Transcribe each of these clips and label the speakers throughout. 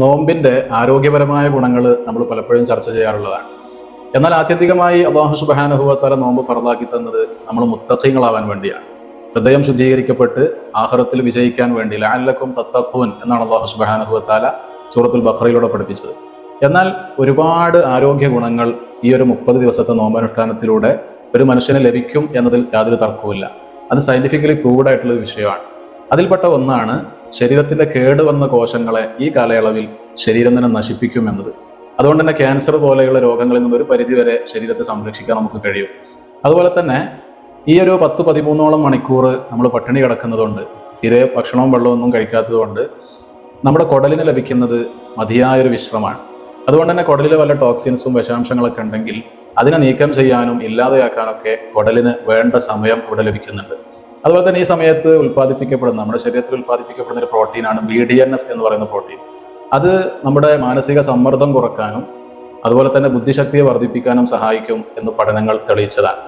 Speaker 1: നോമ്പിന്റെ ആരോഗ്യപരമായ ഗുണങ്ങൾ നമ്മൾ പലപ്പോഴും ചർച്ച ചെയ്യാറുള്ളതാണ്. എന്നാൽ ആത്യന്തികമായി അല്ലാഹു സുബ്ഹാനഹു വ തആല നോമ്പ് ഫർളാക്കി തന്നത് നമ്മൾ മുത്തഖീങ്ങളാവാൻ വേണ്ടിയാണ്. ഹൃദയം ശുദ്ധീകരിക്കപ്പെട്ട് ആഖിറത്തിൽ വിജയിക്കാൻ വേണ്ടി ലഅല്ലക്കും തത്തഖൂൻ എന്നാണ് അല്ലാഹു സുബ്ഹാനഹു വ തആല സൂറത്തുൽ ബഖറയിലൂടെ പഠിപ്പിച്ചത്. എന്നാൽ ഒരുപാട് ആരോഗ്യ ഗുണങ്ങൾ ഈ ഒരു 30 ദിവസത്തെ നോമ്പനുഷ്ഠാനത്തിലൂടെ ഒരു മനുഷ്യന് ലഭിക്കും എന്നതിൽ യാതൊരു തർക്കവുമില്ല. അത് സയന്റിഫിക്കലി പ്രൂവ്ഡ് ആയിട്ടുള്ള ഒരു വിഷയമാണ്. അതിൽപ്പെട്ട ഒന്നാണ് ശരീരത്തിന്റെ കേടുവന്ന കോശങ്ങളെ ഈ കാലയളവിൽ ശരീരം തന്നെ നശിപ്പിക്കും എന്നത്. അതുകൊണ്ട് തന്നെ ക്യാൻസർ പോലെയുള്ള രോഗങ്ങളിൽ നിന്ന് ഒരു പരിധിവരെ ശരീരത്തെ സംരക്ഷിക്കാൻ നമുക്ക് കഴിയും. അതുപോലെ തന്നെ ഈ ഒരു 10-13 മണിക്കൂർ നമ്മൾ പട്ടിണി കിടക്കുന്നതുകൊണ്ട്, തീരെ ഭക്ഷണവും വെള്ളവും ഒന്നും കഴിക്കാത്തത് കൊണ്ട് നമ്മുടെ കുടലിന് ലഭിക്കുന്നത് മതിയായൊരു വിശ്രമമാണ്. അതുകൊണ്ട് തന്നെ കുടലിൽ വല്ല ടോക്സിൻസും വിഷാംശങ്ങളൊക്കെ ഉണ്ടെങ്കിൽ അതിനെ നീക്കം ചെയ്യാനും ഇല്ലാതെയാക്കാനൊക്കെ കുടലിന് വേണ്ട സമയം ഇവിടെ ലഭിക്കുന്നുണ്ട്. അതുപോലെ തന്നെ ഈ സമയത്ത് ഉൽപ്പാദിപ്പിക്കപ്പെടുന്ന, നമ്മുടെ ശരീരത്തിൽ ഉൽപ്പാദിപ്പിക്കപ്പെടുന്ന ഒരു പ്രോട്ടീനാണ് BDNF എന്ന് പറയുന്ന പ്രോട്ടീൻ. അത് നമ്മുടെ മാനസിക സമ്മർദ്ദം കുറക്കാനും അതുപോലെ തന്നെ ബുദ്ധിശക്തിയെ വർദ്ധിപ്പിക്കാനും സഹായിക്കും എന്ന് പഠനങ്ങൾ തെളിയിച്ചതാണ്.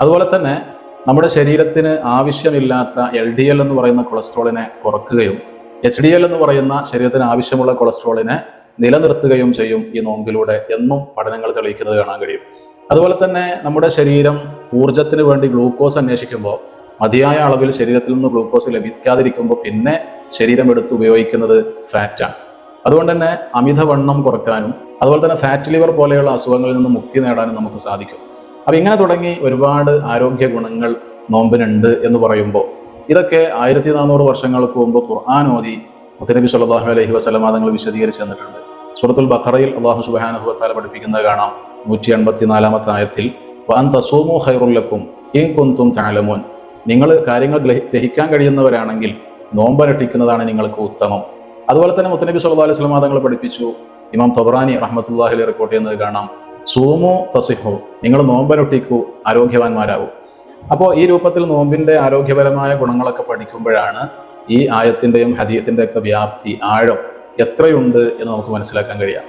Speaker 1: അതുപോലെ തന്നെ നമ്മുടെ ശരീരത്തിന് ആവശ്യമില്ലാത്ത LDL എന്ന് പറയുന്ന കൊളസ്ട്രോളിനെ കുറക്കുകയും HDL എന്ന് പറയുന്ന ശരീരത്തിന് ആവശ്യമുള്ള കൊളസ്ട്രോളിനെ നിലനിർത്തുകയും ചെയ്യും ഈ നോമ്പിലൂടെ എന്നും പഠനങ്ങൾ തെളിയിക്കുന്നത് കാണാൻ കഴിയും. അതുപോലെ തന്നെ നമ്മുടെ ശരീരം ഊർജത്തിന് വേണ്ടി ഗ്ലൂക്കോസ് അന്വേഷിക്കുമ്പോൾ മതിയായ അളവിൽ ശരീരത്തിൽ നിന്ന് ഗ്ലൂക്കോസ് ലഭിക്കാതിരിക്കുമ്പോൾ പിന്നെ ശരീരം എടുത്ത് ഉപയോഗിക്കുന്നത് ഫാറ്റാണ്. അതുകൊണ്ട് തന്നെ അമിതവണ്ണം കുറക്കാനും അതുപോലെ തന്നെ ഫാറ്റ് ലിവർ പോലെയുള്ള അസുഖങ്ങളിൽ നിന്ന് മുക്തി നേടാനും നമുക്ക് സാധിക്കും. അപ്പം ഇങ്ങനെ തുടങ്ങി ഒരുപാട് ആരോഗ്യ ഗുണങ്ങൾ നോമ്പിനുണ്ട് എന്ന് പറയുമ്പോൾ ഇതൊക്കെ 1400 വർഷങ്ങൾക്ക് മുമ്പ് ഖുർആൻ ഓതി മുത്തനബി സല്ലല്ലാഹു അലൈഹി വസല്ലം തങ്ങൾ വിശദീകരിച്ച് തന്നിട്ടുണ്ട്. സൂറത്തുൽ ബഖറയിൽ അല്ലാഹു സുബ്ഹാനഹു വ തആല പഠിപ്പിക്കുന്നത് കാണാം. 184-ാമത്തെ ആയത്തിൽ വഅൻ തസൂമു ഖൈറുൽ ലക്കും ഇൻ കുൻതും തഅലമൂൻ, നിങ്ങൾ കാര്യങ്ങൾ ഗ്രഹിക്കാൻ കഴിയുന്നവരാണെങ്കിൽ നോമ്പനുഷ്ഠിക്കുന്നതാണ് നിങ്ങൾക്ക് ഉത്തമം. അതുപോലെ തന്നെ മുത്തനബി സല്ലല്ലാഹു അലൈഹി വസല്ലം തങ്ങൾ പഠിപ്പിച്ചു. ഇമാം തബറാനി റഹ്മത്തുള്ളാഹി അലൈഹി റിപ്പോർട്ട് ചെയ്യുന്നത് കാണാം. സൂമു തസിഹു, നിങ്ങൾ നോമ്പനുഷ്ഠിക്കൂ, ആരോഗ്യവാന്മാരാകും. അപ്പോൾ ഈ രൂപത്തിൽ നോമ്പിന്റെ ആരോഗ്യപരമായ ഗുണങ്ങളൊക്കെ പഠിക്കുമ്പോഴാണ് ഈ ആയത്തിന്റെയും ഹദീസിന്റെ ഒക്കെ വ്യാപ്തി, ആഴം എത്രയുണ്ട് എന്ന് നമുക്ക് മനസ്സിലാക്കാൻ കഴിയാം.